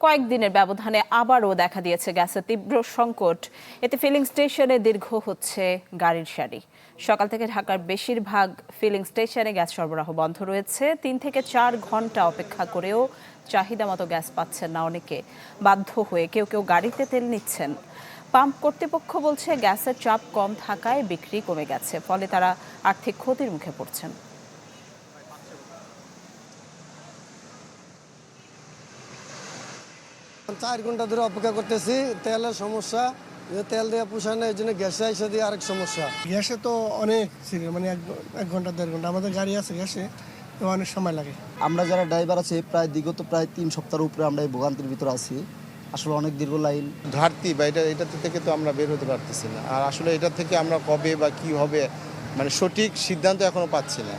কয়েকদিনের ব্যবধানে আবারও দেখা দিয়েছে গ্যাসের তীব্র সংকট। এতে ফিলিং স্টেশনে দীর্ঘ হচ্ছে গাড়ির সারি। সকাল থেকে ঢাকার বেশিরভাগ ফিলিং স্টেশনে গ্যাস সরবরাহ বন্ধ রয়েছে। 3 থেকে 4 ঘন্টা অপেক্ষা করেও চাহিদা মতো গ্যাস পাচ্ছেন না অনেকে। বাধ্য হয়ে কেউ কেউ গাড়িতে তেল নিচ্ছেন। পাম্প কর্তৃপক্ষ বলছে গ্যাসের চাপ কম থাকায় বিক্রি কমে গেছে, ফলে তারা আর্থিক ক্ষতির মুখে পড়ছেন। 4 ঘন্টা ধরে অপেক্ষা করতেছি। তেলের সমস্যা, তেল দিয়ে পোষায় না, এই জন্য গ্যাসে এসে দিয়ে আরেক সমস্যা। গ্যাসে তো অনেক মানে এক ঘন্টা 1.5 ঘন্টা আমাদের গাড়ি আছে, গ্যাসে তো অনেক সময় লাগে। আমরা যারা ড্রাইভার আছে বিগত প্রায় 3 সপ্তাহের উপরে আমরা এই ভোগান্তির ভিতরে আছি। আসলে অনেক দীর্ঘ লাইন, ঘাটতি বা এটা থেকে তো আমরা বের হতে পারতেছি না। আর আসলে এটা থেকে আমরা কবে বা কি হবে মানে সঠিক সিদ্ধান্ত এখনো পাচ্ছি না।